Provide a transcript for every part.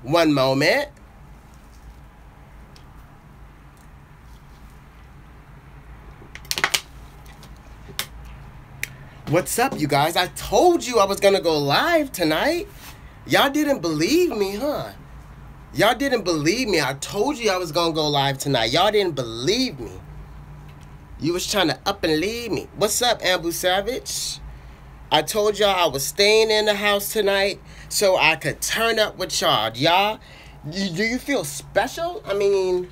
One moment. What's up, you guys? I told you I was gonna go live tonight. Y'all didn't believe me, huh? Y'all didn't believe me. I told you I was gonna go live tonight. Y'all didn't believe me. You was trying to up and leave me. What's up, Ambu Savage? I told y'all I was staying in the house tonight so I could turn up with y'all. Y'all, do you feel special? I mean,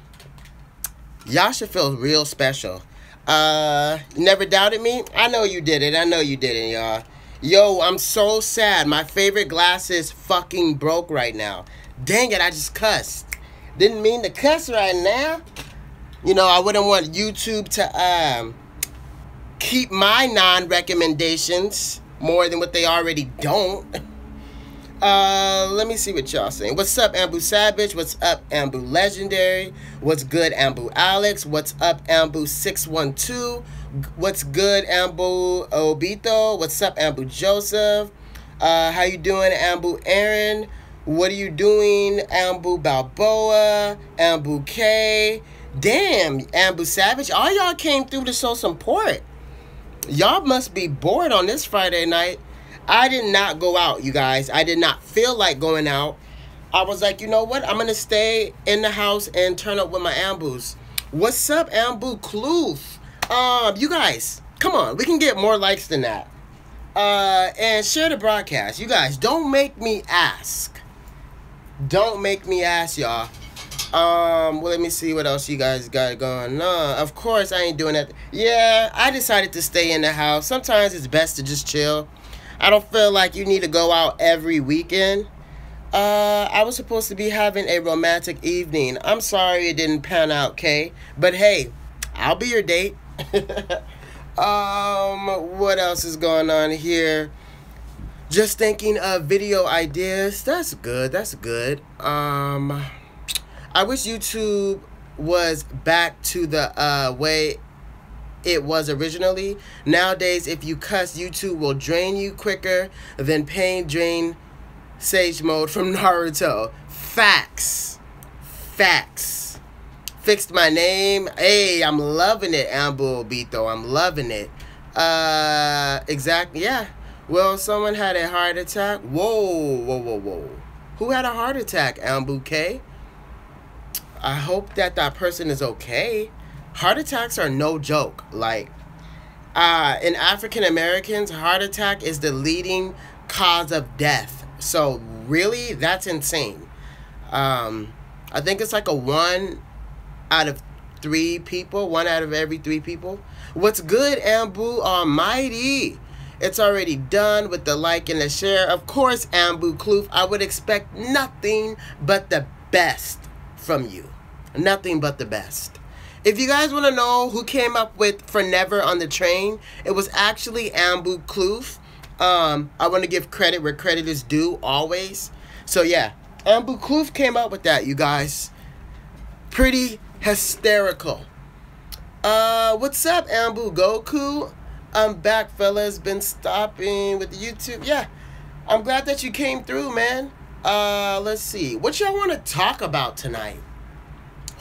y'all should feel real special. Never doubted me? I know you did it. I know you didn't, y'all. Yo, I'm so sad. My favorite glasses fucking broke right now. Dang it, I just cussed. Didn't mean to cuss right now. You know, I wouldn't want YouTube to keep my non-recommendations more than what they already don't. Let me see what y'all saying. What's up, Ambu Savage? What's up, Ambu Legendary? What's good, Ambu Alex? What's up, Ambu 612? What's good, Ambu Obito? What's up, Ambu Joseph? How you doing, Ambu Aaron? What are you doing, Ambu Balboa? Ambu K? Damn, Ambu Savage, all y'all came through to show support. Y'all must be bored on this Friday night. I did not go out, you guys. I did not feel like going out. I was like, you know what? I'm going to stay in the house and turn up with my Ambus. What's up, Ambu Kloof? You guys, come on. We can get more likes than that. And share the broadcast. You guys, don't make me ask. Don't make me ask, y'all. Well, let me see what else you guys got going on. Of course, I ain't doing that. Yeah, I decided to stay in the house. Sometimes it's best to just chill. I don't feel like you need to go out every weekend. I was supposed to be having a romantic evening. I'm sorry it didn't pan out, Kay. But hey, I'll be your date. What else is going on here? Just thinking of video ideas. That's good. That's good. I wish YouTube was back to the way it was originally. Nowadays, if you cuss, YouTube will drain you quicker than pain drain Sage Mode from Naruto. Facts. Facts. Fixed my name. Hey, I'm loving it, Ambu Obito. I'm loving it. Exactly. Yeah. Well, someone had a heart attack. Whoa, whoa, whoa, whoa. Who had a heart attack, Ambu K? I hope that person is okay. Heart attacks are no joke. Like, in African Americans, heart attack is the leading cause of death. So, really, that's insane. I think it's like a 1 out of 3 people. 1 out of every 3 people. What's good, Ambu Almighty? It's already done with the like and the share. Of course, Ambu Kloof, I would expect nothing but the best from you. Nothing but the best. If you guys want to know who came up with Forever on the Train, it was actually Ambu Kloof. I want to give credit where credit is due, always. So yeah, Ambu Kloof came up with that, you guys. Pretty hysterical. What's up, Ambu Goku? I'm back, fellas. Been stopping with the YouTube. Yeah, I'm glad that you came through, man. Let's see. What y'all want to talk about tonight?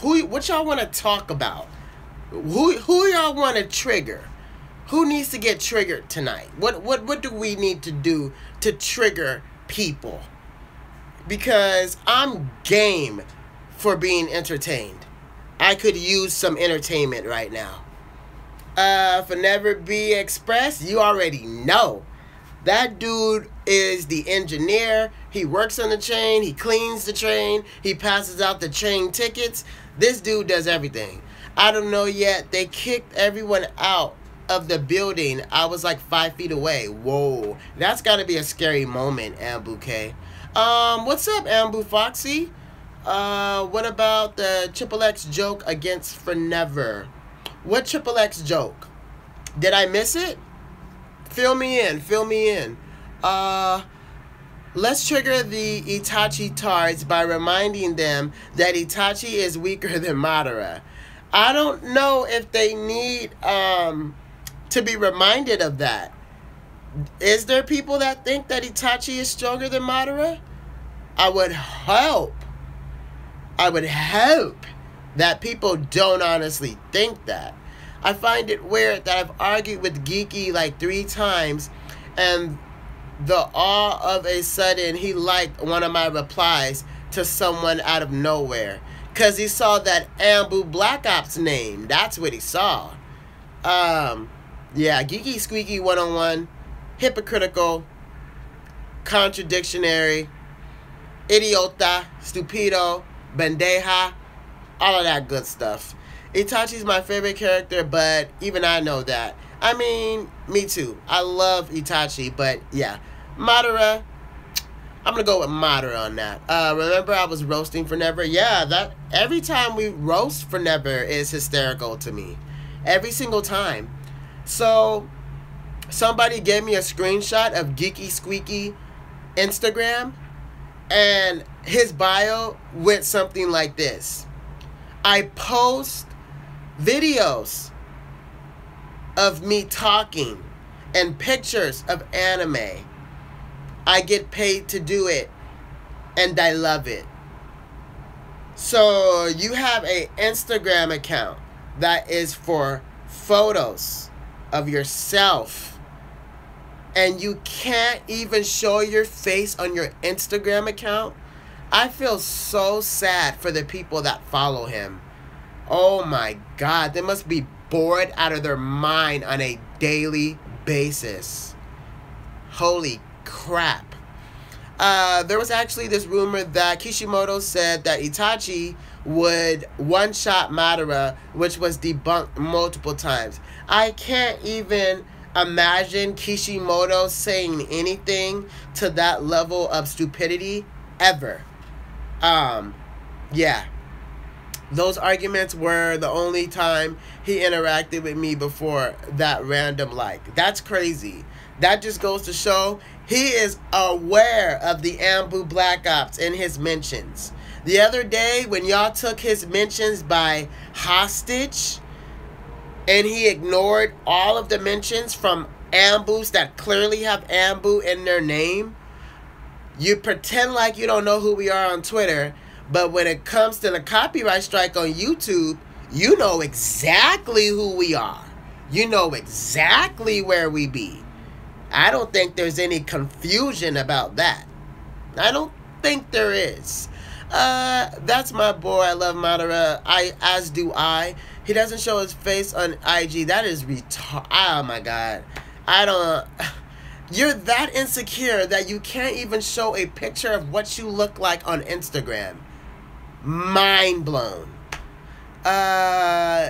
What y'all want to talk about? Who y'all want to trigger? Who needs to get triggered tonight? What do we need to do to trigger people? Because I'm game for being entertained. I could use some entertainment right now. For Never Be Express, you already know. That dude is the engineer. He works on the train. He cleans the train. He passes out the train tickets. This dude does everything. I don't know yet. They kicked everyone out of the building. I was like 5 feet away. Whoa. That's got to be a scary moment, Ambu K. What's up, Ambu Foxy? What about the Triple X joke against Forever? What Triple X joke? Did I miss it? Fill me in. Fill me in. Let's trigger the Itachi tards by reminding them that Itachi is weaker than Madara. I don't know if they need to be reminded of that. Is there people that think that Itachi is stronger than Madara? I would hope that people don't honestly think that. I find it weird that I've argued with Geeky like 3 times, and all of a sudden he liked one of my replies to someone out of nowhere. Because he saw that Ambu Black Ops name. That's what he saw. Yeah, Geeky Squeaky 101, hypocritical, contradictionary, idiota, stupido, bendeja, all of that good stuff. Itachi's my favorite character, but even I know that. I mean, me too. I love Itachi, but yeah. Madara, I'm going to go with Madara on that. Remember I was roasting for Never? Yeah, that every time we roast for Never is hysterical to me. Every single time. So, somebody gave me a screenshot of Geeky Squeaky Instagram, and his bio went something like this. I post videos of me talking and pictures of anime. I get paid to do it, and I love it. So you have an Instagram account that is for photos of yourself, and you can't even show your face on your Instagram account. I feel so sad for the people that follow him. Oh my God, they must be bored out of their mind on a daily basis. Holy crap. There was actually this rumor that Kishimoto said that Itachi would one-shot Madara, which was debunked multiple times. I can't even imagine Kishimoto saying anything to that level of stupidity ever. Yeah. Those arguments were the only time he interacted with me before that random like. That's crazy. That just goes to show he is aware of the Ambu Black Ops in his mentions. The other day when y'all took his mentions by hostage and he ignored all of the mentions from Ambus that clearly have Ambu in their name, you pretend like you don't know who we are on Twitter, but when it comes to the copyright strike on YouTube, you know exactly who we are. You know exactly where we be. I don't think there's any confusion about that. I don't think there is. That's my boy. I love Madara. As do I. He doesn't show his face on IG. That is retarded. Oh my God. I don't... You're that insecure that you can't even show a picture of what you look like on Instagram. Mind blown.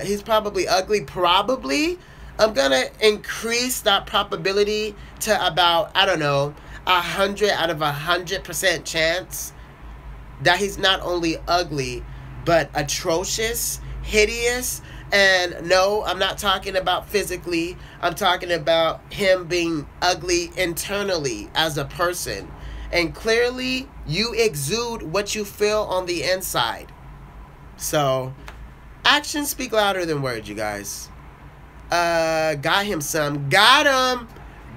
He's probably ugly. Probably. I'm gonna increase that probability to about, I don't know, 100 out of 100% chance that he's not only ugly, but atrocious, hideous, and no, I'm not talking about physically. I'm talking about him being ugly internally as a person. And clearly, you exude what you feel on the inside. So, actions speak louder than words, you guys. Got him some. Got him.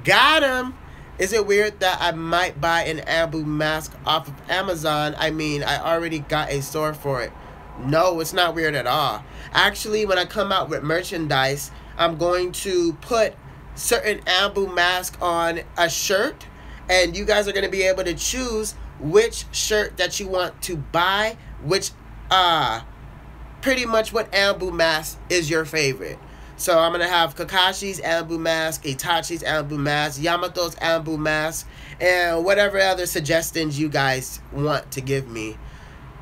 Got him. Is it weird that I might buy an Ambu mask off of Amazon? I mean, I already got a store for it. No, it's not weird at all. Actually, when I come out with merchandise, I'm going to put certain Ambu mask on a shirt, and you guys are going to be able to choose which shirt that you want to buy, which, pretty much what Ambu mask is your favorite. So I'm going to have Kakashi's Ambu mask, Itachi's Ambu mask, Yamato's Ambu mask, and whatever other suggestions you guys want to give me.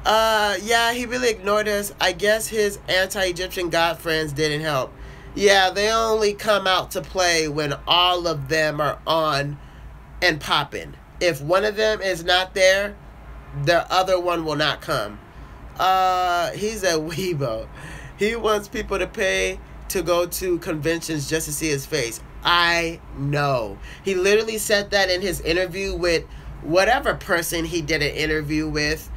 Yeah, he really ignored us. I guess his anti-Egyptian god friends didn't help. Yeah, they only come out to play when all of them are on and popping. If one of them is not there, the other one will not come. He's a weebo. He wants people to pay to go to conventions just to see his face. I know. He literally said that in his interview with whatever person he did an interview with.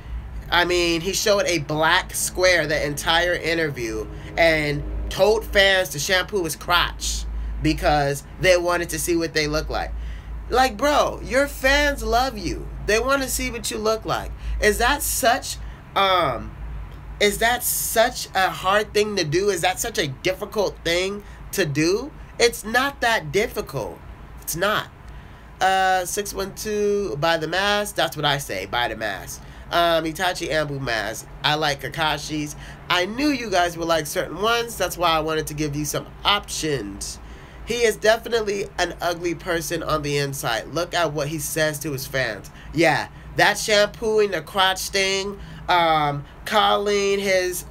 I mean, he showed a black square the entire interview and told fans to shampoo his crotch because they wanted to see what they look like. Like, bro, your fans love you. They want to see what you look like. Is that such a hard thing to do? Is that such a difficult thing to do? It's not that difficult. It's not. 612, buy the mask. That's what I say. Buy the mask. Itachi Ambu mask. I like Kakashi's. I knew you guys would like certain ones. That's why I wanted to give you some options. He is definitely an ugly person on the inside. Look at what he says to his fans. Yeah, that shampooing the crotch thing, calling his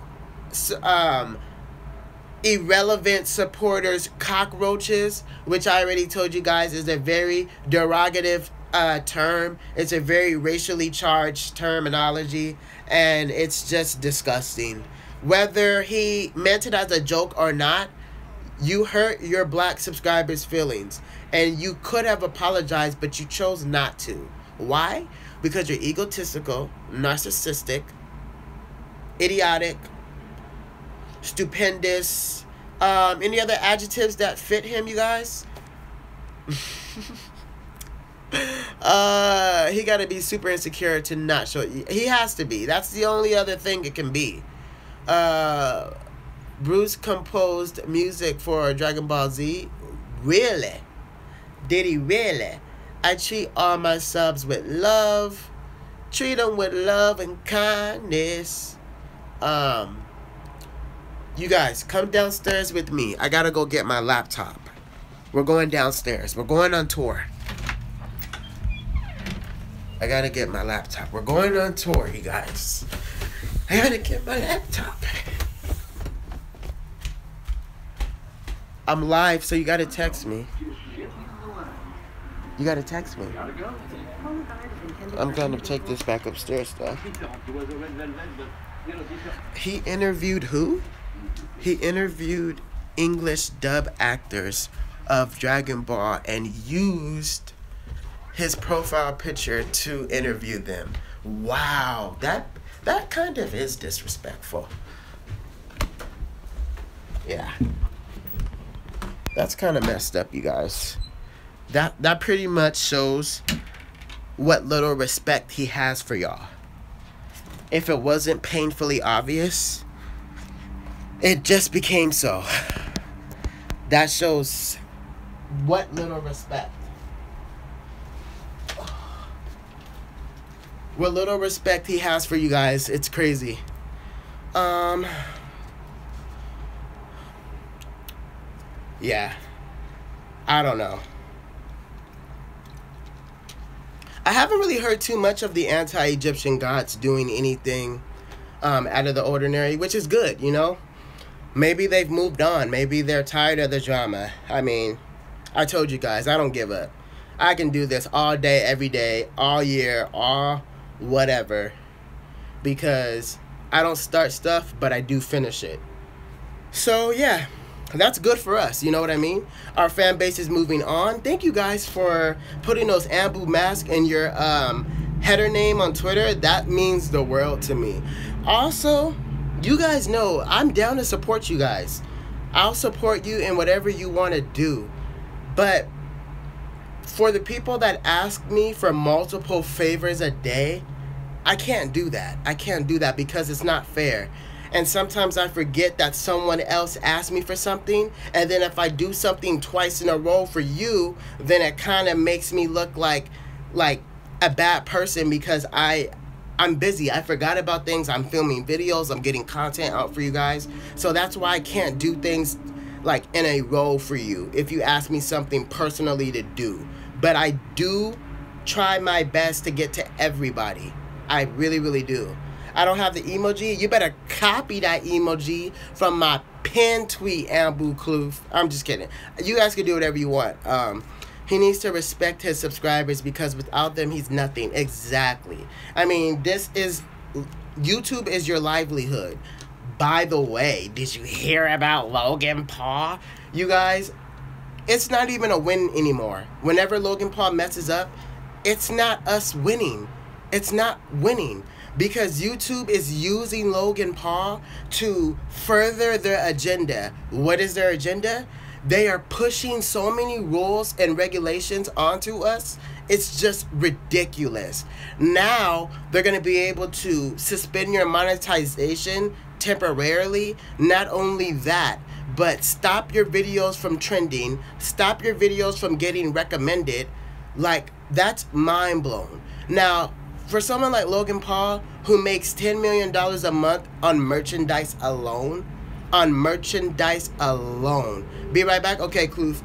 irrelevant supporters cockroaches, which I already told you guys is a very derogative term. It's a very racially charged terminology, and it's just disgusting. Whether he meant it as a joke or not, you hurt your black subscribers' feelings, and you could have apologized, but you chose not to. Why? Because you're egotistical, narcissistic, idiotic, stupendous. Any other adjectives that fit him, you guys? He got to be super insecure to not show you. He has to be. That's the only other thing it can be. Bruce composed music for Dragon Ball Z. Really? Did he really? I treat all my subs with love. Treat them with love and kindness. You guys, come downstairs with me. I gotta go get my laptop. We're going downstairs. We're going on tour. I gotta get my laptop. We're going on tour, you guys. I gotta get my laptop. I'm live, so you gotta text me. You gotta text me. I'm gonna take this back upstairs, though. He interviewed who? He interviewed English dub actors of Dragon Ball and used his profile picture to interview them. Wow, that kind of is disrespectful. Yeah. That's kind of messed up, you guys. That pretty much shows what little respect he has for y'all. If it wasn't painfully obvious, it just became so. That shows what little respect. What little respect he has for you guys. It's crazy. Yeah. I don't know. I haven't really heard too much of the anti-Egyptian gods doing anything out of the ordinary, which is good, you know? Maybe they've moved on. Maybe they're tired of the drama. I mean, I told you guys, I don't give up. I can do this all day, every day, all year, all whatever. Because I don't start stuff, but I do finish it. So, yeah. That's good for us, you know what I mean? Our fan base is moving on. Thank you guys for putting those Ambu masks in your header name on Twitter. That means the world to me. Also, you guys know I'm down to support you guys. I'll support you in whatever you want to do. But for the people that ask me for multiple favors a day, I can't do that. I can't do that because it's not fair. And sometimes I forget that someone else asked me for something. And then if I do something twice in a row for you, then it kind of makes me look like a bad person because I'm busy. I forgot about things. I'm filming videos. I'm getting content out for you guys. So that's why I can't do things like in a row for you if you ask me something personally to do. But I do try my best to get to everybody. I really, really do. I don't have the emoji. You better copy that emoji from my pinned tweet, Ambu Kloof. I'm just kidding. You guys can do whatever you want. He needs to respect his subscribers because without them, he's nothing. Exactly. I mean, YouTube is your livelihood. By the way, did you hear about Logan Paul? You guys, it's not even a win anymore. Whenever Logan Paul messes up, it's not us winning. It's not winning. Because YouTube is using Logan Paul to further their agenda. What is their agenda? They are pushing so many rules and regulations onto us. It's just ridiculous. Now they're going to be able to suspend your monetization temporarily. Not only that, but stop your videos from trending, stop your videos from getting recommended. Like, that's mind blown. Now, for someone like Logan Paul, who makes $10 million a month on merchandise alone, Be right back. Okay, Cluth.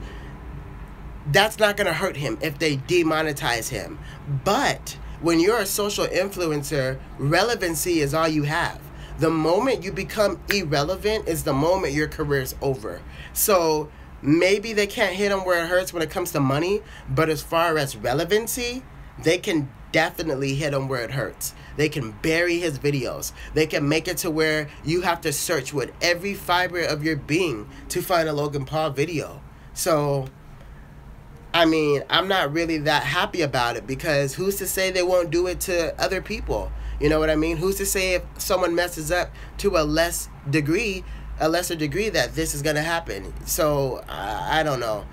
That's not going to hurt him if they demonetize him. But when you're a social influencer, relevancy is all you have. The moment you become irrelevant is the moment your career is over. So maybe they can't hit him where it hurts when it comes to money, but as far as relevancy, they can definitely hit him where it hurts. They can bury his videos. They can make it to where you have to search with every fiber of your being to find a Logan Paul video. So, I mean, I'm not really that happy about it, because who's to say they won't do it to other people? You know what I mean? Who's to say if someone messes up to a lesser degree that this is going to happen? So, I don't know.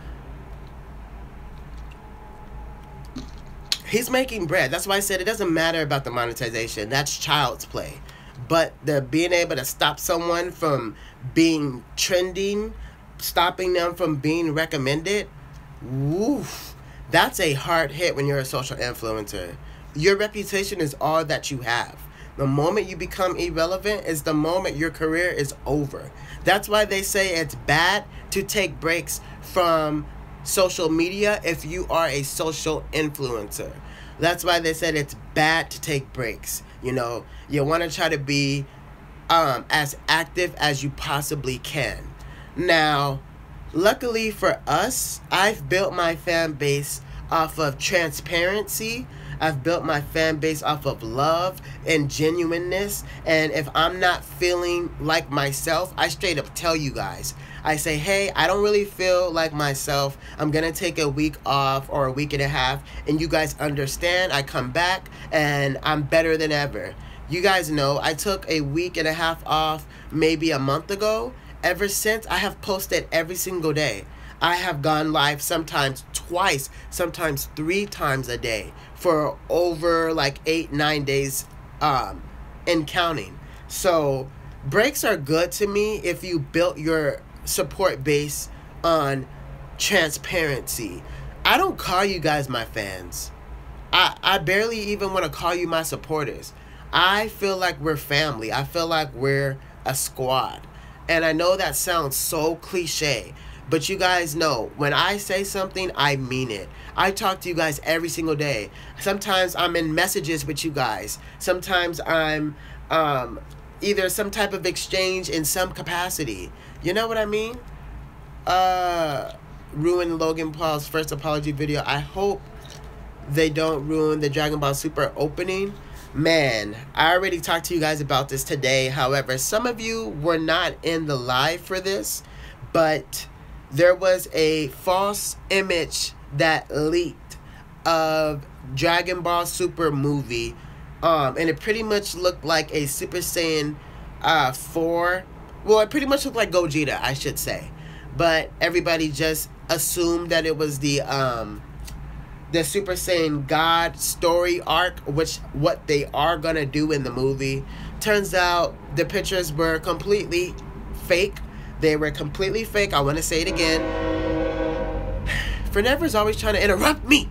He's making bread. That's why I said it doesn't matter about the monetization. That's child's play. But the being able to stop someone from being trending, stopping them from being recommended, woof, that's a hard hit when you're a social influencer. Your reputation is all that you have. The moment you become irrelevant is the moment your career is over. That's why they say it's bad to take breaks from social media if you are a social influencer. That's why they said it's bad to take breaks. You know, you want to try to be as active as you possibly can. Now, luckily for us, I've built my fan base off of transparency. I've built my fan base off of love and genuineness. And if I'm not feeling like myself, I straight up tell you guys. I say, hey, I don't really feel like myself. I'm going to take a week off or a week and a half. And you guys understand. I come back and I'm better than ever. You guys know I took a week and a half off maybe a month ago. Ever since, I have posted every single day. I have gone live sometimes twice, sometimes 3 times a day for over like 8-9 days and counting. So breaks are good to me if you built your support base on transparency. I don't call you guys my fans. I barely even want to call you my supporters. I feel like we're family. I feel like we're a squad. And I know that sounds so cliche, but you guys know, when I say something, I mean it. I talk to you guys every single day. Sometimes I'm in messages with you guys. Sometimes I'm either some type of exchange in some capacity. You know what I mean? Ruin Logan Paul's first apology video. I hope they don't ruin the Dragon Ball Super opening. Man, I already talked to you guys about this today. However, some of you were not in the live for this, but there was a false image that leaked of Dragon Ball Super movie, and it pretty much looked like a Super Saiyan 4. Well, it pretty much looked like Gogeta, I should say, but everybody just assumed that it was the Super Saiyan God story arc, which what they are gonna do in the movie. Turns out the pictures were completely fake. They were completely fake. I want to say it again. Fornever's always trying to interrupt me.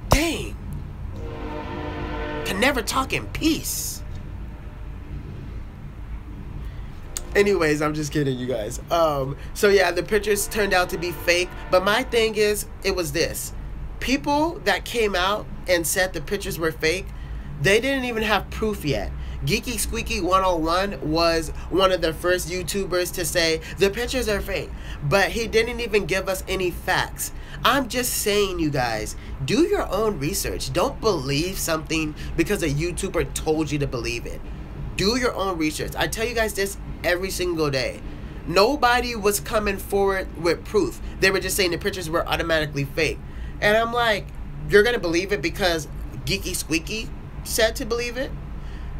Dang. Can never talk in peace. Anyways, I'm just kidding, you guys. So yeah, the pictures turned out to be fake. But my thing is, it was this. People that came out and said the pictures were fake, they didn't even have proof yet. Geeky Squeaky 101 was one of the first YouTubers to say the pictures are fake, but he didn't even give us any facts. I'm just saying, you guys, do your own research. Don't believe something because a YouTuber told you to believe it. Do your own research. I tell you guys this every single day. Nobody was coming forward with proof. They were just saying the pictures were automatically fake. And I'm like, you're going to believe it because Geeky Squeaky said to believe it?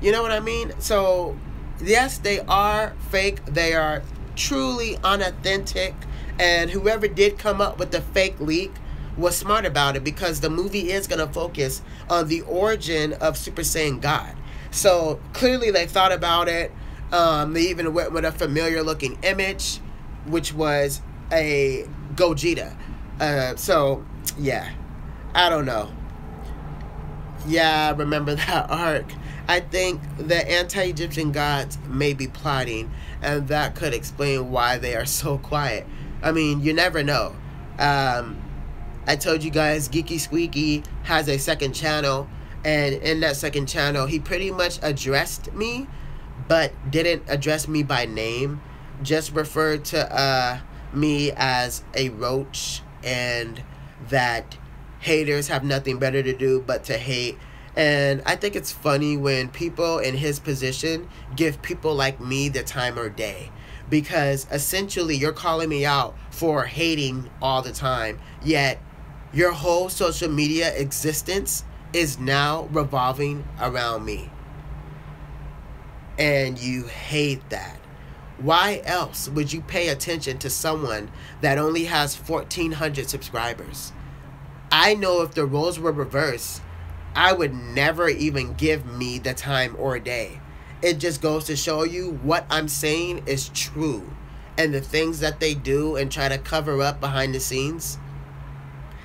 You know what I mean? So, yes, they are fake. They are truly unauthentic, and whoever did come up with the fake leak was smart about it, because the movie is going to focus on the origin of Super Saiyan God. So clearly they thought about it. They even went with a familiar looking image, which was a Gogeta. So yeah, I don't know. Yeah, I remember that arc. I think the anti-Egyptian gods may be plotting, and that could explain why they are so quiet. I mean, you never know. I told you guys Geeky Squeaky has a second channel, and in that second channel, he pretty much addressed me, but didn't address me by name. Just referred to me as a roach, and that haters have nothing better to do but to hate. And I think it's funny when people in his position give people like me the time of day, because essentially you're calling me out for hating all the time, yet your whole social media existence is now revolving around me, and you hate that. Why else would you pay attention to someone that only has 1,400 subscribers? I know if the roles were reversed, I would never even give me the time or day. It just goes to show you what I'm saying is true. And the things that they do and try to cover up behind the scenes,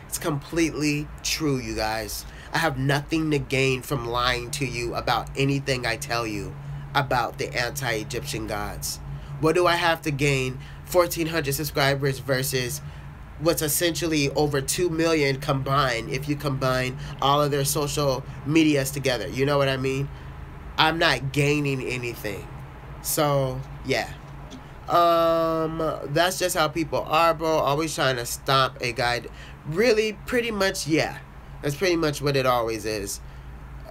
it's completely true, you guys. I have nothing to gain from lying to you about anything I tell you about the anti-Egyptian gods. What do I have to gain? 1,400 subscribers versus what's essentially over 2 million combined if you combine all of their social medias together. You know what I mean? I'm not gaining anything. So, yeah. That's just how people are, bro. Always trying to stomp a guy. Really, pretty much, yeah. That's pretty much what it always is.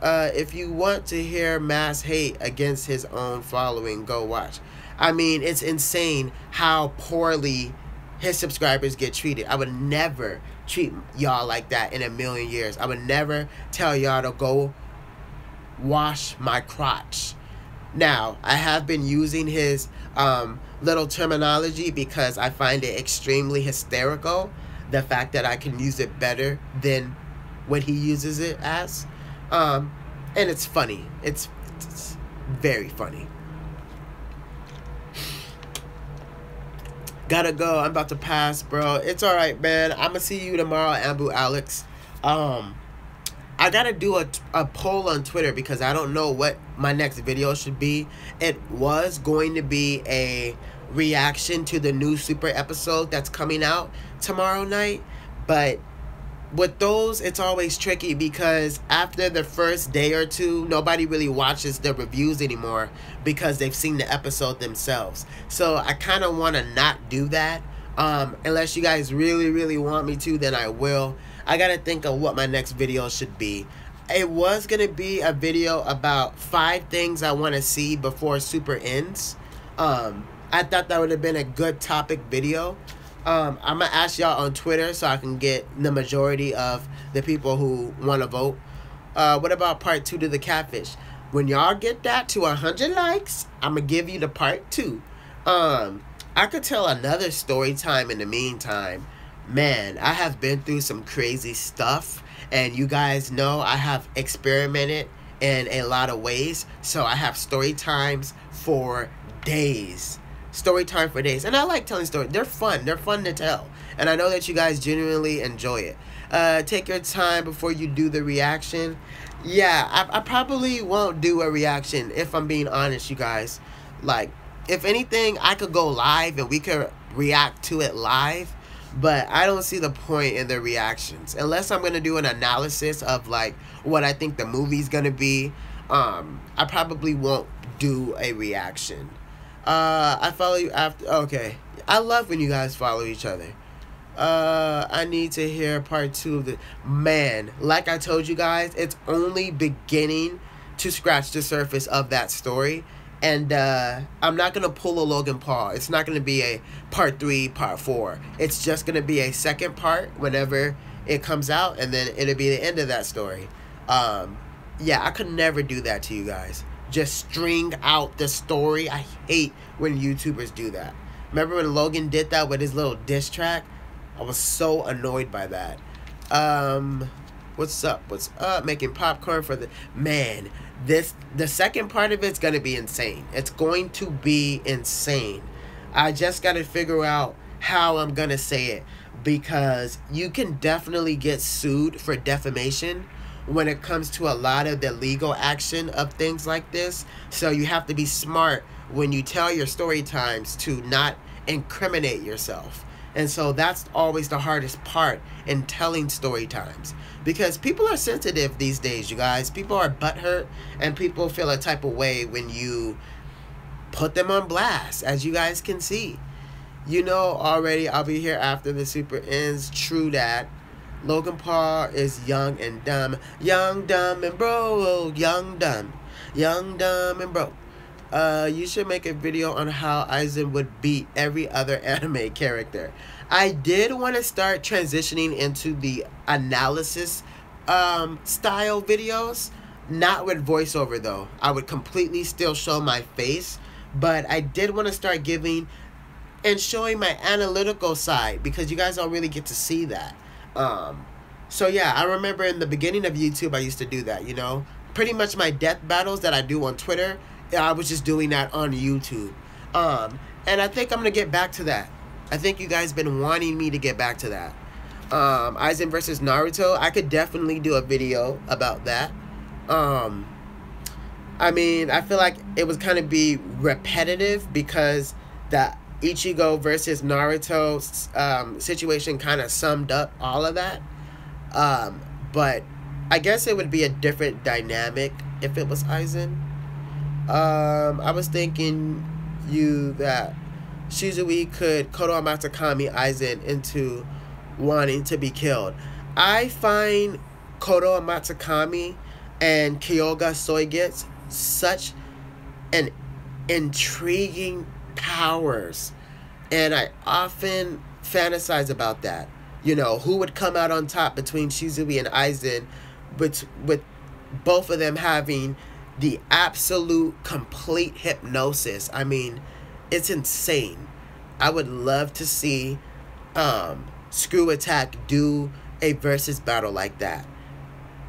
If you want to hear mass hate against his own following, go watch. I mean, it's insane how poorly his subscribers get treated. I would never treat y'all like that in a million years. I would never tell y'all to go wash my crotch. Now, I have been using his little terminology because I find it extremely hysterical. The fact that I can use it better than what he uses it as. And it's funny. It's very funny. Gotta go. I'm about to pass, bro. It's alright, man. I'm gonna see you tomorrow, Ambu Alex. I gotta do a poll on Twitter because I don't know what my next video should be. It was going to be a reaction to the new Super episode that's coming out tomorrow night. But with those, it's always tricky because after the first day or two, nobody really watches the reviews anymore because they've seen the episode themselves. So I kind of want to not do that. Unless you guys really, really want me to, then I will. I got to think of what my next video should be. It was going to be a video about 5 things I want to see before Super ends. I thought that would have been a good topic video. I'm going to ask y'all on Twitter so I can get the majority of the people who want to vote. What about part 2 to the catfish? When y'all get that to 100 likes, I'm going to give you the part 2. I could tell another story time in the meantime. Man, I have been through some crazy stuff. And you guys know I have experimented in a lot of ways. So I have story times for days. Story time for days. And I like telling stories. They're fun. They're fun to tell. And I know that you guys genuinely enjoy it. Take your time before you do the reaction. Yeah, I probably won't do a reaction if I'm being honest, you guys. Like, if anything, I could go live and we could react to it live. But I don't see the point in the reactions. Unless I'm going to do an analysis of, like, what I think the movie's going to be. I probably won't do a reaction. I follow you after. Okay. I love when you guys follow each other. I need to hear part 2 of the. Man, like I told you guys, it's only beginning to scratch the surface of that story. And I'm not going to pull a Logan Paul. It's not going to be a part 3, part 4. It's just going to be a second part whenever it comes out. And then it'll be the end of that story. Yeah, I could never do that to you guys. Just string out the story. I hate when YouTubers do that. Remember when Logan did that with his little diss track? I was so annoyed by that. What's up? What's up? Making popcorn for the man. The second part of it's gonna be insane. It's going to be insane. I just gotta figure out how I'm gonna say it, because you can definitely get sued for defamation when it comes to a lot of the legal action of things like this. So you have to be smart when you tell your story times to not incriminate yourself. And so that's always the hardest part in telling story times, because people are sensitive these days, you guys. People are butthurt, and people feel a type of way when you put them on blast, as you guys can see. You know already, I'll be here after the super ends. True that. Logan Paul is young and dumb. Young, dumb, and bro. Young, dumb. Young, dumb, and bro. You should make a video on how Aizen would beat every other anime character. I did want to start transitioning into the analysis style videos. Not with voiceover, though. I would completely still show my face. But I did want to start giving and showing my analytical side, because you guys don't really get to see that. So yeah, I remember in the beginning of YouTube, I used to do that, you know. Pretty much my death battles that I do on Twitter, I was just doing that on YouTube. And I think I'm going to get back to that. I think you guys been wanting me to get back to that. Aizen versus Naruto, I could definitely do a video about that. I mean, I feel like it was kind of be repetitive, because the Ichigo versus Naruto situation kind of summed up all of that. But I guess it would be a different dynamic if it was Aizen. I was thinking that Shizui could Kodo Matsukami Aizen into wanting to be killed. I find Kodo Matsukami and Kyoga Soigetsu such an intriguing powers, and I often fantasize about that. You know, who would come out on top between Shizui and Aizen, with both of them having the absolute complete hypnosis. I mean, it's insane. I would love to see Screw Attack do a versus battle like that.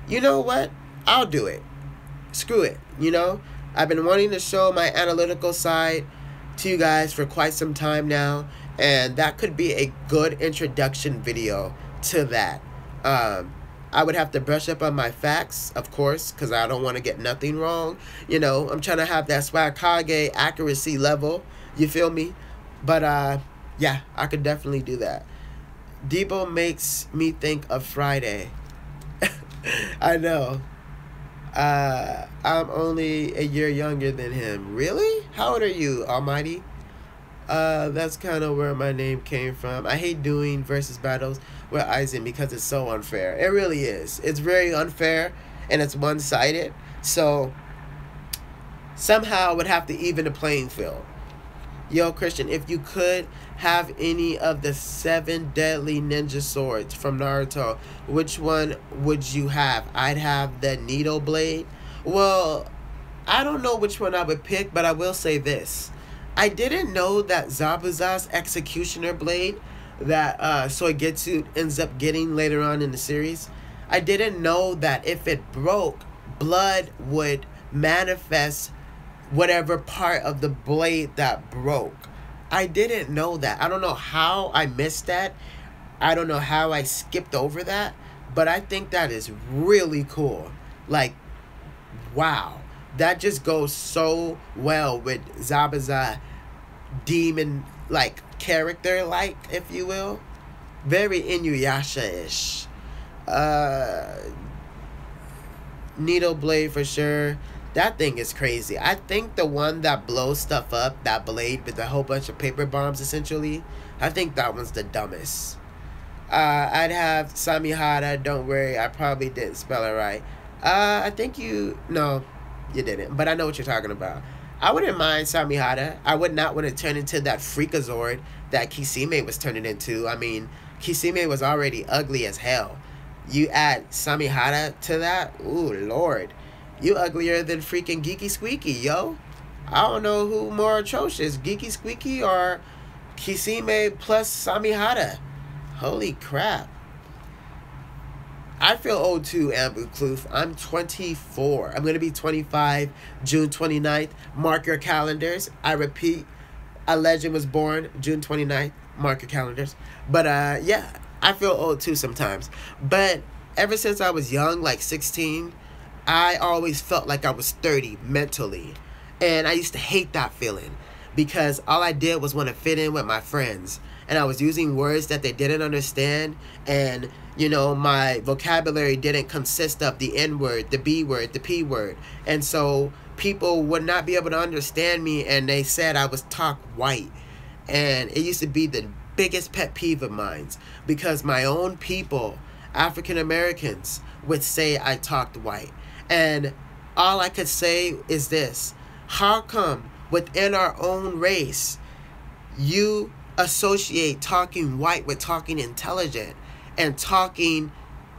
You know what? I'll do it. Screw it. You know, I've been wanting to show my analytical side to you guys for quite some time now, and that could be a good introduction video to that. I would have to brush up on my facts, of course, because I don't want to get nothing wrong. You know, I'm trying to have that Swagkage accuracy level. You feel me? But, yeah, I could definitely do that. Debo makes me think of Friday. I know. I'm only a year younger than him. Really? How old are you, Almighty? That's kind of where my name came from. I hate doing versus battles with Aizen because it's so unfair. It really is. It's very unfair, and it's one-sided. So somehow I would have to even the playing field. Yo, Christian, if you could have any of the 7 deadly ninja swords from Naruto, which one would you have? I'd have the Needle Blade. Well, I don't know which one I would pick, but I will say this. I didn't know that Zabuza's Executioner Blade that Soigetsu ends up getting later on in the series, I didn't know that if it broke, blood would manifest whatever part of the blade that broke. I didn't know that. I don't know how I missed that. I don't know how I skipped over that, but I think that is really cool. Like, wow. That just goes so well with Zabuza demon, like, character, like, if you will. Very Inuyasha-ish. Needle Blade for sure. That thing is crazy. I think the one that blows stuff up, that blade with a whole bunch of paper bombs, essentially, I think that one's the dumbest. I'd have Samihara. Don't worry, I probably didn't spell it right. I think no, you didn't, but I know what you're talking about. I wouldn't mind Samihara. I would not want to turn into that Freakazoid that Kisame was turning into. I mean, Kisame was already ugly as hell. You add Samihara to that? Ooh, Lord. You uglier than freaking Geeky Squeaky, yo. I don't know who more atrocious, Geeky Squeaky or Kisame plus Samihara. Holy crap. I feel old too, Ambu Kloof. I'm 24. I'm going to be 25 June 29th. Mark your calendars. I repeat, a legend was born June 29th. Mark your calendars. But yeah, I feel old too sometimes. But ever since I was young, like 16, I always felt like I was 30 mentally. And I used to hate that feeling because all I did was want to fit in with my friends. And I was using words that they didn't understand. And, you know, my vocabulary didn't consist of the N word, the B word, the P word. And so people would not be able to understand me. And they said I was talk white. And it used to be the biggest pet peeve of mine because my own people, African Americans, would say I talked white. And all I could say is this: how come within our own race you associate talking white with talking intelligent, and talking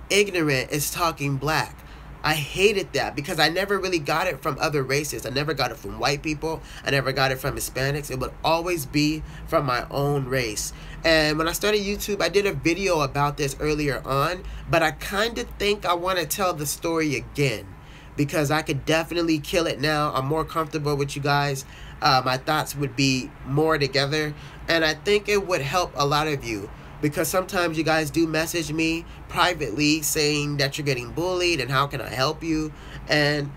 ignorant is talking black? I hated that because I never really got it from other races. I never got it from white people. I never got it from Hispanics. It would always be from my own race. And when I started YouTube, I did a video about this earlier on, but I kind of think I want to tell the story again because I could definitely kill it now. I'm more comfortable with you guys. My thoughts would be more together, and I think it would help a lot of you because sometimes you guys do message me privately saying that you're getting bullied and how can I help you. And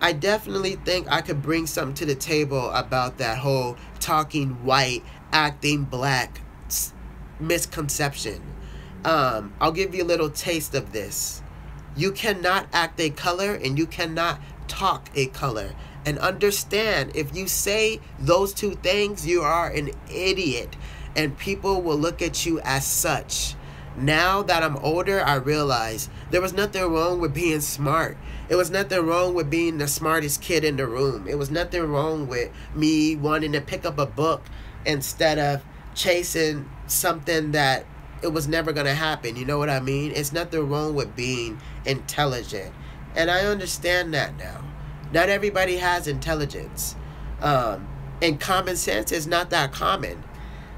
I definitely think I could bring something to the table about that whole talking white, acting black misconception. I'll give you a little taste of this. You cannot act a color and you cannot talk a color. And understand, if you say those two things, you are an idiot. And people will look at you as such. Now that I'm older, I realize there was nothing wrong with being smart. It was nothing wrong with being the smartest kid in the room. It was nothing wrong with me wanting to pick up a book instead of chasing something that it was never going to happen. You know what I mean? It's nothing wrong with being intelligent. And I understand that now. Not everybody has intelligence. And common sense is not that common.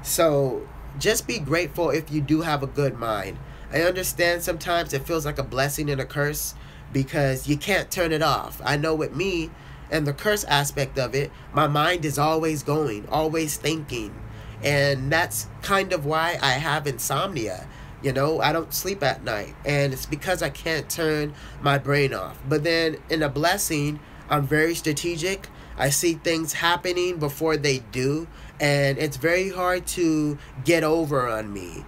So just be grateful if you do have a good mind. I understand sometimes it feels like a blessing and a curse because you can't turn it off. I know with me and the curse aspect of it, my mind is always going, always thinking. And that's kind of why I have insomnia. You know, I don't sleep at night. And it's because I can't turn my brain off. But then in a blessing, I'm very strategic. I see things happening before they do. And it's very hard to get over on me.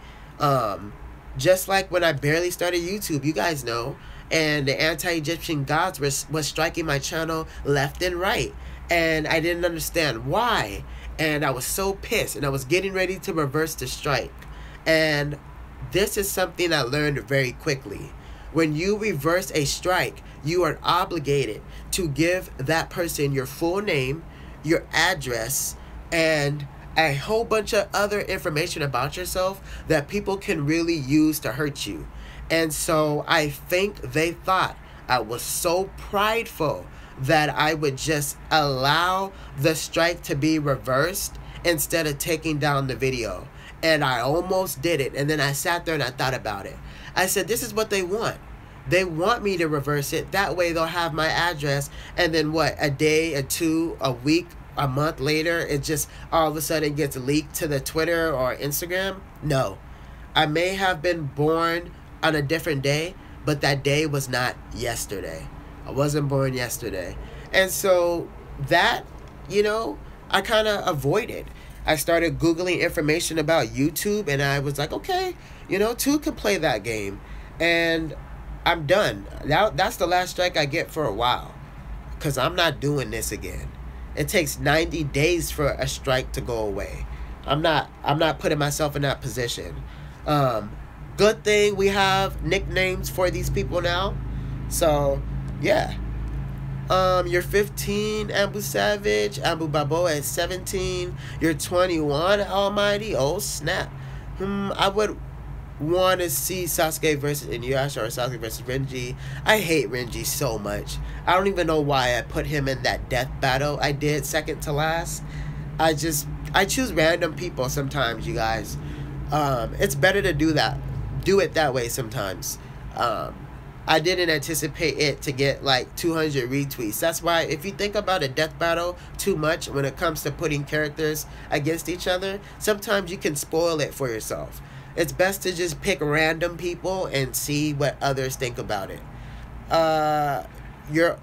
Just like when I barely started YouTube, you guys know. And the anti-Egyptian gods was striking my channel left and right. And I didn't understand why. And I was so pissed. And I was getting ready to reverse the strike. And this is something I learned very quickly. When you reverse a strike, you are obligated to give that person your full name, your address, and a whole bunch of other information about yourself that people can really use to hurt you. And so I think they thought I was so prideful that I would just allow the strike to be reversed instead of taking down the video. And I almost did it. And then I sat there and I thought about it. I said, this is what they want. They want me to reverse it. That way they'll have my address. And then what, a day, a two, a week, a month later, it just all of a sudden gets leaked to the Twitter or Instagram? No. I may have been born on a different day, but that day was not yesterday. I wasn't born yesterday. And so that, you know, I kind of avoided. I started Googling information about YouTube, and I was like, okay, you know, two can play that game. And I'm done. That's the last strike I get for a while, because I'm not doing this again. It takes 90 days for a strike to go away. I'm not putting myself in that position. Good thing we have nicknames for these people now. So, yeah. You're 15, Ambu Savage. Ambu Balboa is 17. You're 21, Almighty. Oh, snap. I would want to see Sasuke versus Inuyasha or Sasuke versus Renji. I hate Renji so much. I don't even know why I put him in that death battle I did second to last. I I choose random people sometimes, you guys. It's better to do that. Do it that way sometimes. I didn't anticipate it to get like 200 retweets. That's why if you think about a death battle too much when it comes to putting characters against each other, sometimes you can spoil it for yourself. It's best to just pick random people and see what others think about it. We're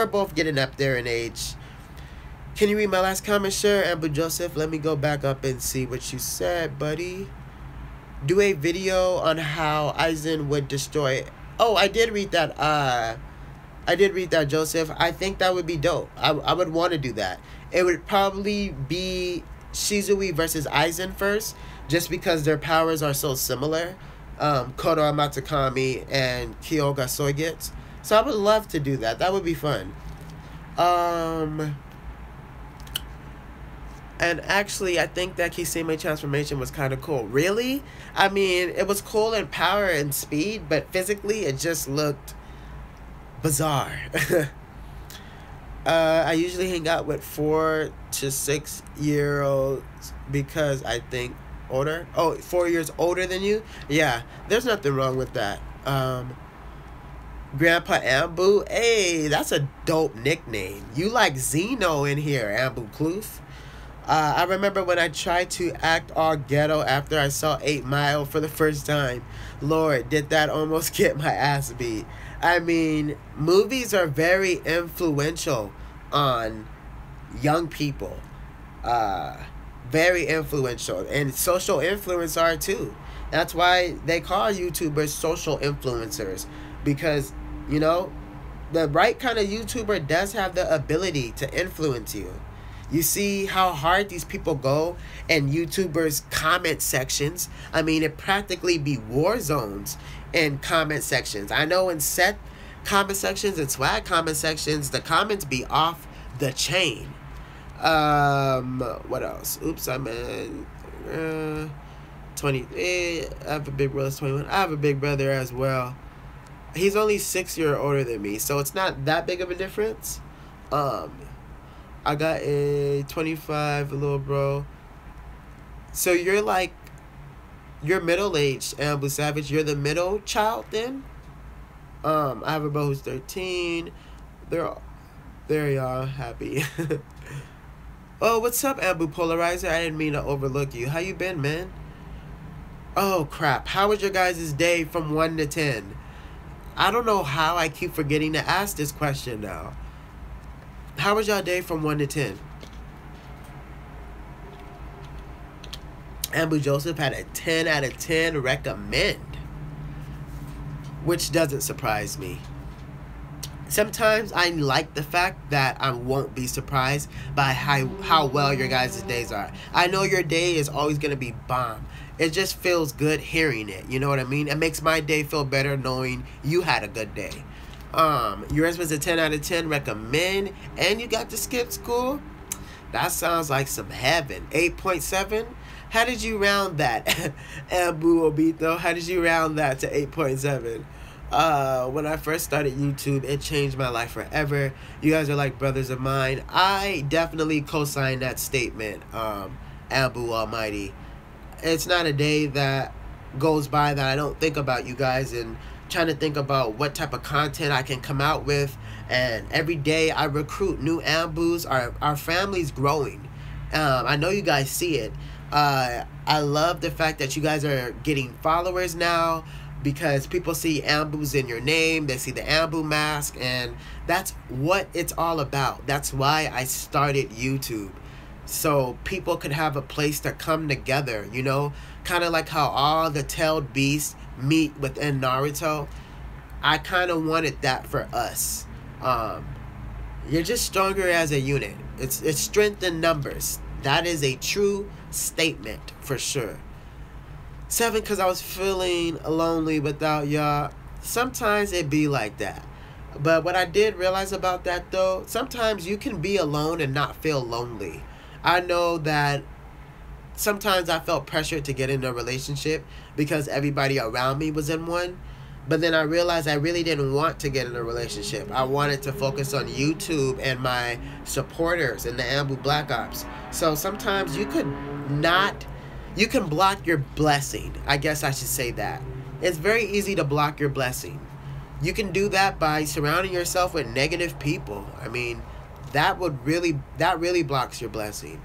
both getting up there in age. Can you read my last comment? Sure, Ambu Joseph. Let me go back up and see what you said, buddy. Do a video on how Aizen would destroy. Oh, I did read that. Joseph. I think that would be dope. I would want to do that. It would probably be Shizui versus Aizen first, just because their powers are so similar. Kodo Amatakami and Kyoga Soigetsu. So I would love to do that. That would be fun. And actually, I think that Kisame transformation was kind of cool. Really? I mean, it was cool in power and speed, but physically, it just looked bizarre. I usually hang out with 4 to 6 year olds because I think older. Oh, 4 years older than you? Yeah, there's nothing wrong with that. Grandpa Ambu? Hey, that's a dope nickname. You like Zeno in here, Ambu Kloof. I remember when I tried to act all ghetto after I saw 8 Mile for the first time. Lord, did that almost get my ass beat. I mean, movies are very influential on young people. Very influential. And social influencers are too. That's why they call YouTubers social influencers. Because, you know, the right kind of YouTuber does have the ability to influence you. You see how hard these people go in YouTubers' comment sections. I mean, it practically be war zones in comment sections. I know in set comment sections and swag comment sections, the comments be off the chain. What else? Oops, I'm in 20. I have a big brother, 21. I have a big brother as well. He's only 6 years older than me, so it's not that big of a difference. I got a 25 little bro. So you're middle-aged, Ambu Savage. You're the middle child then? I have a bro who's 13. There y'all, happy. Oh, what's up, Ambu Polarizer? I didn't mean to overlook you. How you been, man? Oh, crap. How was your guys' day from 1 to 10? I don't know how I keep forgetting to ask this question now. How was y'all day from 1 to 10? Ambu Joseph had a 10 out of 10 recommend, which doesn't surprise me. Sometimes I like the fact that I won't be surprised by how well your guys' days are. I know your day is always going to be bomb. It just feels good hearing it. You know what I mean? It makes my day feel better knowing you had a good day. Yours was a 10 out of 10 recommend, and you got to skip school? That sounds like some heaven. 8.7? How did you round that? Ambu Obito, how did you round that to 8.7? When I first started YouTube, it changed my life forever. You guys are like brothers of mine. I definitely co-sign that statement, Ambu Almighty. It's not a day that goes by that I don't think about you guys and trying to think about what type of content I can come out with. And every day I recruit new Ambus. Our family's growing. I know you guys see it. I love the fact that you guys are getting followers now, because people see Ambus in your name. They see the Ambu mask, and that's what it's all about. That's why I started YouTube, so people could have a place to come together, you know, kind of like how all the tailed beasts meet within Naruto. I kind of wanted that for us. You're just stronger as a unit. It's strength in numbers. That is a true statement for sure. 7, because I was feeling lonely without y'all. Sometimes it be like that. But what I did realize about that though, sometimes you can be alone and not feel lonely. I know that sometimes I felt pressured to get in a relationship because everybody around me was in one. But then I realized I really didn't want to get in a relationship. I wanted to focus on YouTube and my supporters and the Anbu Black Ops. So sometimes you can block your blessing. I guess I should say that. It's very easy to block your blessing. You can do that by surrounding yourself with negative people. I mean, that really blocks your blessing.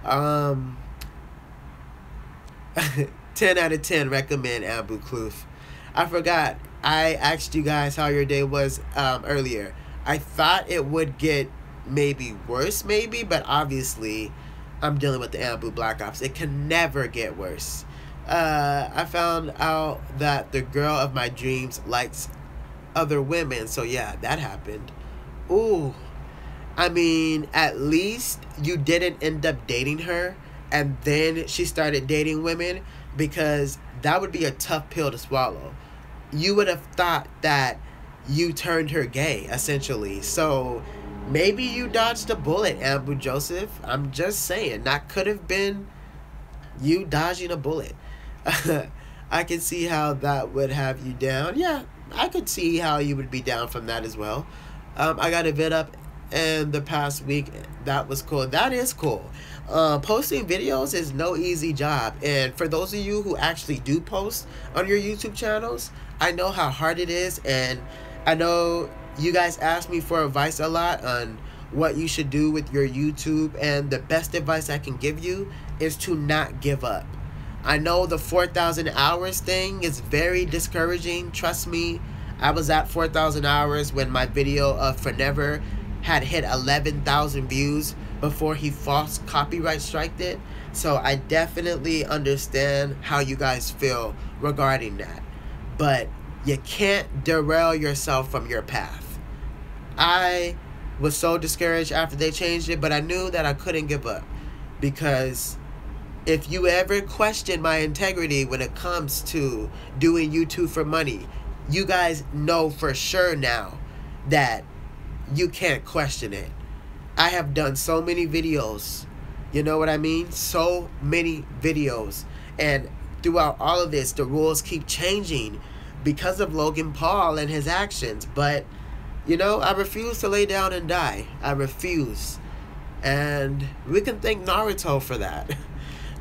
10 out of 10 recommend Anbu Kloof. I forgot. I asked you guys how your day was earlier. I thought it would get maybe worse, but obviously I'm dealing with the Anbu Black Ops. It can never get worse. I found out that the girl of my dreams likes other women. So yeah, that happened. Ooh. I mean, at least you didn't end up dating her and then she started dating women, because that would be a tough pill to swallow. You would have thought that you turned her gay, essentially. So maybe you dodged a bullet, Anbu Joseph. I'm just saying, that could have been you dodging a bullet. I can see how that would have you down. Yeah, I could see how you would be down from that as well. I got a vid up in the past week. That was cool. That is cool. Posting videos is no easy job. And for those of you who actually do post on your YouTube channels, I know how hard it is. And I know you guys ask me for advice a lot on what you should do with your YouTube. And the best advice I can give you is to not give up. I know the 4,000 hours thing is very discouraging. Trust me, I was at 4,000 hours when my video of Forever had hit 11,000 views before he false copyright striked it. So I definitely understand how you guys feel regarding that. But you can't derail yourself from your path. I was so discouraged after they changed it, but I knew that I couldn't give up, because if you ever question my integrity when it comes to doing YouTube for money, you guys know for sure now that you can't question it. I have done so many videos. You know what I mean? So many videos. And throughout all of this, the rules keep changing because of Logan Paul and his actions. But, you know, I refuse to lay down and die. I refuse. And we can thank Naruto for that.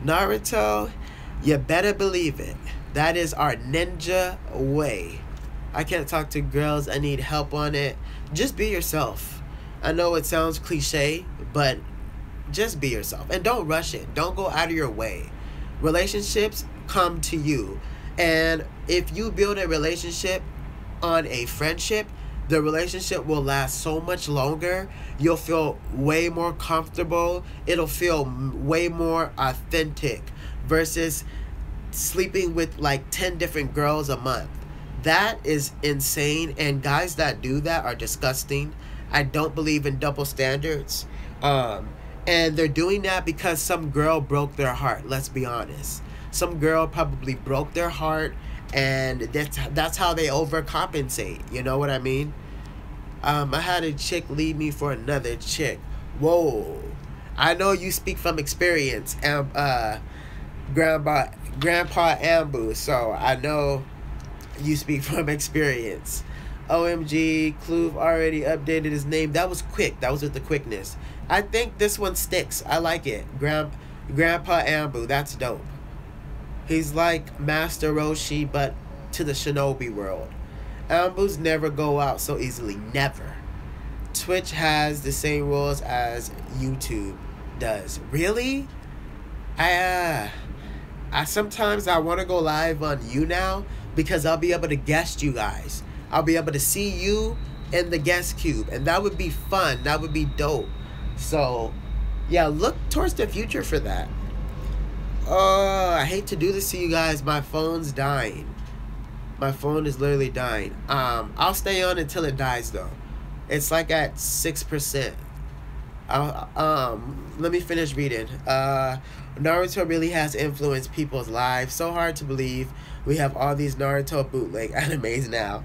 Naruto, you better believe it. That is our ninja way. I can't talk to girls. I need help on it. Just be yourself. I know it sounds cliche, but just be yourself. And don't rush it. Don't go out of your way. Relationships come to you. And if you build a relationship on a friendship, the relationship will last so much longer. You'll feel way more comfortable. It'll feel way more authentic versus sleeping with like 10 different girls a month. That is insane. And guys that do that are disgusting. I don't believe in double standards. And they're doing that because some girl broke their heart. Let's be honest. Some girl probably broke their heart, and that's how they overcompensate. You know what I mean? I had a chick leave me for another chick. Whoa. I know you speak from experience, Grandpa Anbu, so I know you speak from experience. OMG, Kloof already updated his name. That was quick. That was with the quickness. I think this one sticks. I like it. Grandpa Anbu. That's dope. He's like Master Roshi, but to the Shinobi world. Ambus never go out so easily. Never. Twitch has the same rules as YouTube does. Really? I sometimes I want to go live on YouNow because I'll be able to guest you guys. I'll be able to see you in the guest cube, and that would be fun. That would be dope. So, yeah, look towards the future for that. Oh, I hate to do this to you guys. My phone's dying. My phone is literally dying. I'll stay on until it dies, though. It's like at 6%. Let me finish reading. Naruto really has influenced people's lives. So hard to believe we have all these Naruto bootleg animes now.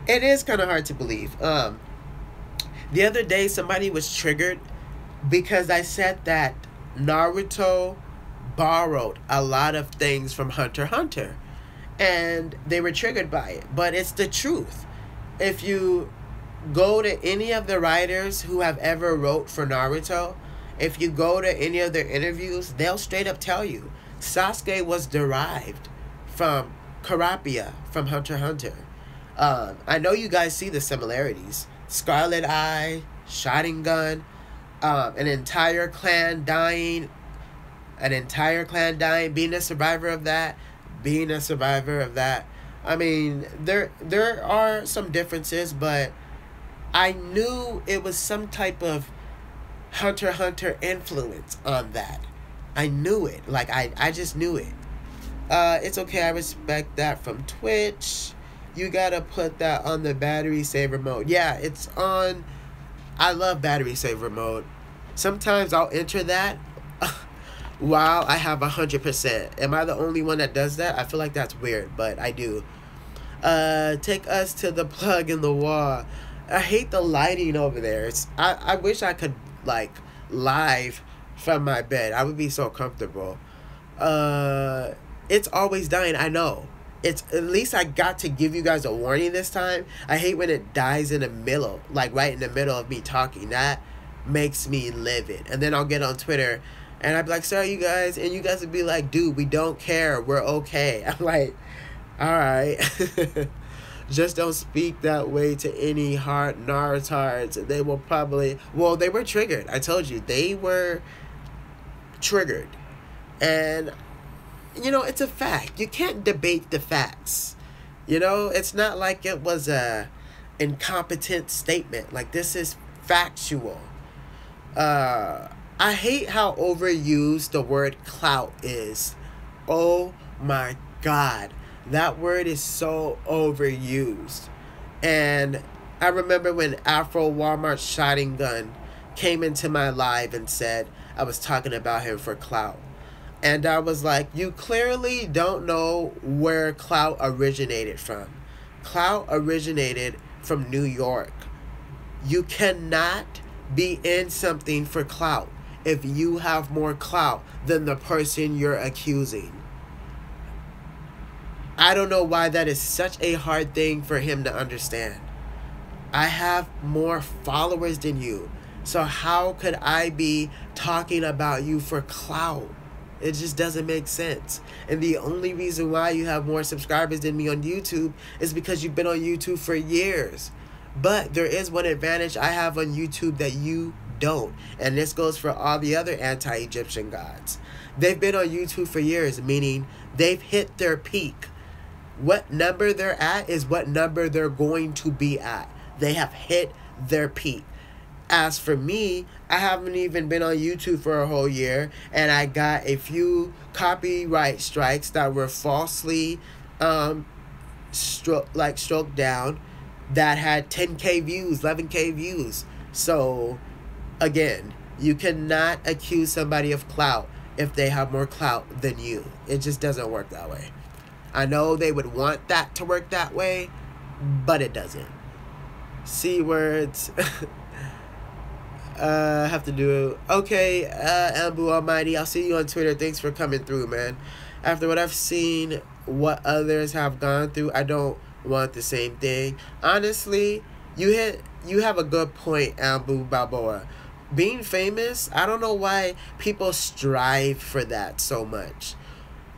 It is kind of hard to believe. The other day, somebody was triggered because I said that Naruto borrowed a lot of things from Hunter x Hunter. and they were triggered by it. But it's the truth. If you go to any of the writers who have ever wrote for Naruto, if you go to any of their interviews, they'll straight up tell you Sasuke was derived from Kurapika from Hunter x Hunter. I know you guys see the similarities. Scarlet Eye, Sharingan, an entire clan dying, being a survivor of that. I mean, there are some differences, but I knew it was some type of Hunter x Hunter influence on that. I knew it. Like, I just knew it. It's okay, I respect that from Twitch. You gotta put that on the battery saver mode. Yeah, it's on. I love battery saver mode. Sometimes I'll enter that while I have 100%. Am I the only one that does that? I feel like that's weird, but I do. Take us to the plug in the wall. I hate the lighting over there. I wish I could, like, live from my bed. I would be so comfortable. It's always dying, I know. It's, at least I got to give you guys a warning this time. I hate when it dies in the middle, like right in the middle of me talking. That makes me livid. And then I'll get on Twitter and I'd be like, sorry, you guys. And you guys would be like, dude, we don't care. We're okay. I'm like, all right. Just don't speak that way to any hard Narutards. They will probably, well, they were triggered. I told you, they were triggered. And you know, it's a fact. You can't debate the facts. You know, it's not like it was a incompetent statement. Like, this is factual. I hate how overused the word clout is. Oh my God. That word is so overused. And I remember when Afro Walmart Sharingan came into my live and said I was talking about him for clout. And I was like, you clearly don't know where clout originated from. Clout originated from New York. You cannot be in something for clout if you have more clout than the person you're accusing. I don't know why that is such a hard thing for him to understand. I have more followers than you. So how could I be talking about you for clout? It just doesn't make sense. And the only reason why you have more subscribers than me on YouTube is because you've been on YouTube for years. But there is one advantage I have on YouTube that you don't. And this goes for all the other anti-Egyptian gods. They've been on YouTube for years, meaning they've hit their peak. What number they're at is what number they're going to be at. They have hit their peak. As for me, I haven't even been on YouTube for a whole year, and I got a few copyright strikes that were falsely struck down that had 10K views, 11K views. So, again, you cannot accuse somebody of clout if they have more clout than you. It just doesn't work that way. I know they would want that to work that way, but it doesn't. C words. Have to do it. Okay, Ambu Almighty, I'll see you on Twitter. Thanks for coming through, man. After what I've seen, what others have gone through, I don't want the same thing. Honestly, you have a good point, Ambu Balboa. Being famous, I don't know why people strive for that so much.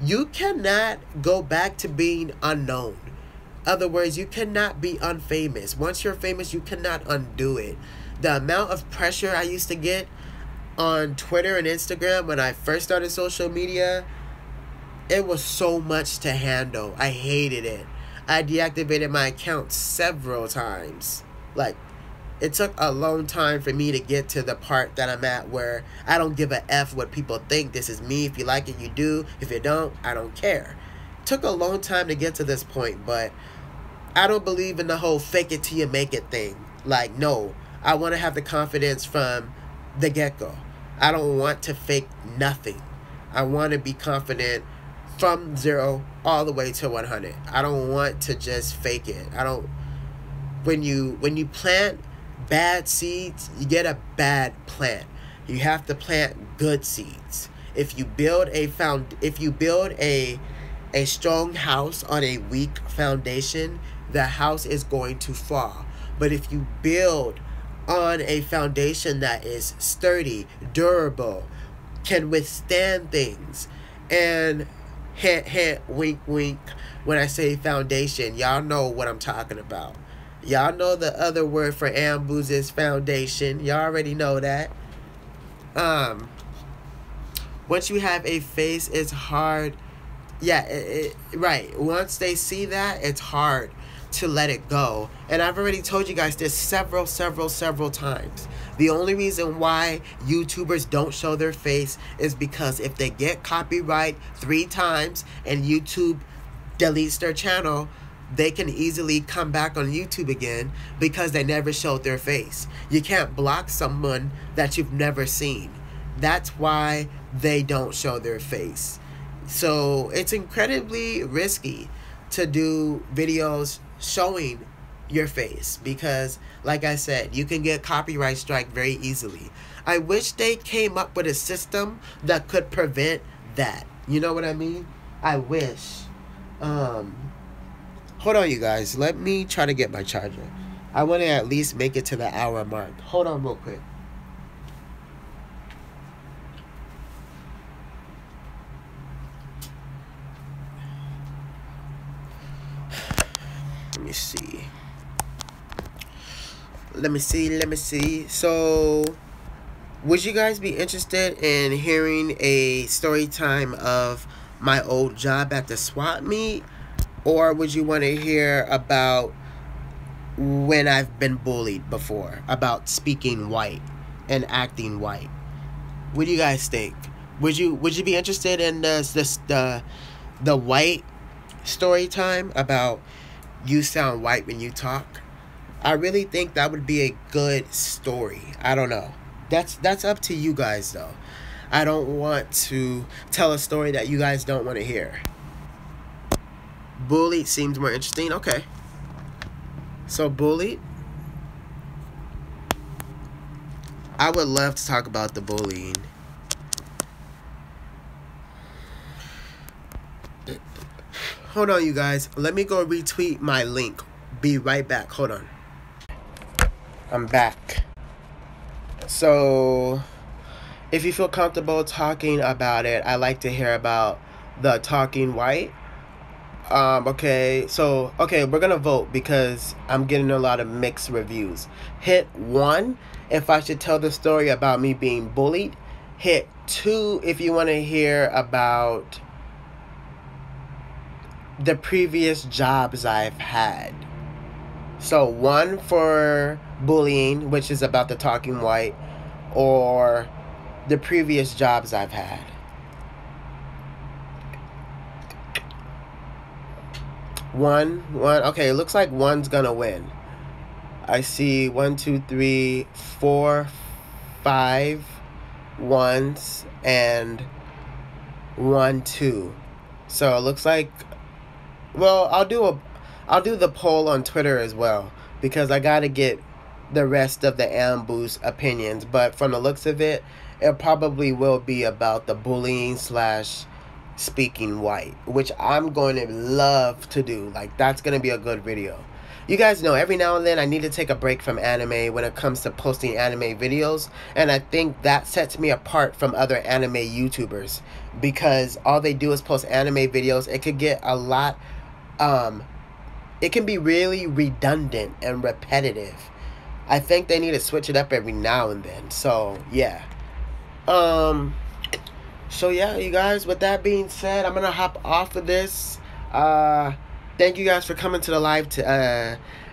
You cannot go back to being unknown. Other words, you cannot be unfamous. Once you're famous, you cannot undo it. The amount of pressure I used to get on Twitter and Instagram when I first started social media, it was so much to handle. I hated it. I deactivated my account several times. Like, it took a long time for me to get to the part that I'm at where I don't give a F what people think. This is me. If you like it, you do. If you don't, I don't care. It took a long time to get to this point, but I don't believe in the whole fake it till you make it thing. Like, no. I want to have the confidence from the get-go. I don't want to fake nothing. I want to be confident from 0 all the way to 100. I don't want to just fake it. I don't. When you plant bad seeds, you get a bad plant. You have to plant good seeds. If you build a a strong house on a weak foundation, the house is going to fall. But if you build on a foundation that is sturdy, durable, can withstand things, and hint, hint, wink, wink, when I say foundation, y'all know what I'm talking about. Y'all know the other word for Ambu's is foundation. Y'all already know that. Once you have a face, it's hard. Yeah, right. Once they see that, it's hard to let it go. And I've already told you guys this several times. The only reason why YouTubers don't show their face is because if they get copyright 3 times and YouTube deletes their channel, they can easily come back on YouTube again because they never showed their face. You can't block someone that you've never seen. That's why they don't show their face. So it's incredibly risky to do videos showing your face because, like I said, you can get copyright strike very easily. I wish they came up with a system that could prevent that. You know what I mean? I wish. Hold on, you guys. Let me try to get my charger. I want to at least make it to the hour mark. Hold on real quick. Let me see. So, would you guys be interested in hearing a story time of my old job at the swap meet? Or would you want to hear about when I've been bullied before? About speaking white and acting white? What do you guys think? Would you be interested in the white story time about you sound white when you talk? I really think that would be a good story. I don't know. That's up to you guys though. I don't want to tell a story that you guys don't want to hear. Bullied seems more interesting. Okay. So bullied. I would love to talk about the bullying. Hold on, you guys. Let me go retweet my link. Be right back. Hold on. I'm back. So, if you feel comfortable talking about it, I like to hear about the talking white. Okay, we're gonna vote because I'm getting a lot of mixed reviews. Hit 1 if I should tell the story about me being bullied. Hit 2 if you want to hear about the previous jobs I've had. So 1 for bullying, which is about the talking white, or the previous jobs I've had. One. Okay, it looks like 1's gonna win. I see 1, 2, 3, 4, 5 1s and 1, 2. So it looks like, well, I'll do the poll on Twitter as well because I gotta get the rest of the Ambu's opinions. But from the looks of it, it probably will be about the bullying / speaking white, which I'm going to love to do. Like, that's going to be a good video. You guys know every now and then I need to take a break from anime when it comes to posting anime videos, and I think that sets me apart from other anime YouTubers because all they do is post anime videos. It could get a lot, it can be really redundant and repetitive. I think they need to switch it up every now and then. So yeah. So yeah, you guys, with that being said, I'm gonna hop off of this. Thank you guys for coming to the live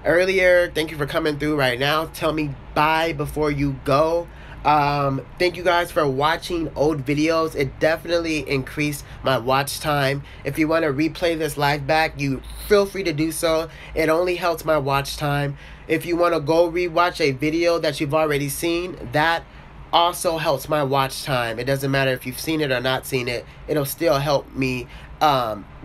earlier. Thank you for coming through right now. Tell me bye before you go. Thank you guys for watching old videos. It definitely increased my watch time. If you want to replay this live back, you feel free to do so. It only helps my watch time. If you want to go rewatch a video that you've already seen, that also helps my watch time. It doesn't matter if you've seen it or not seen it. It'll still help me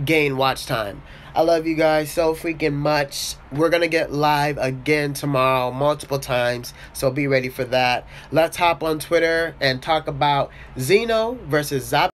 gain watch time. I love you guys so freaking much. We're gonna get live again tomorrow multiple times, so be ready for that. Let's hop on Twitter and talk about Xeno versus Zap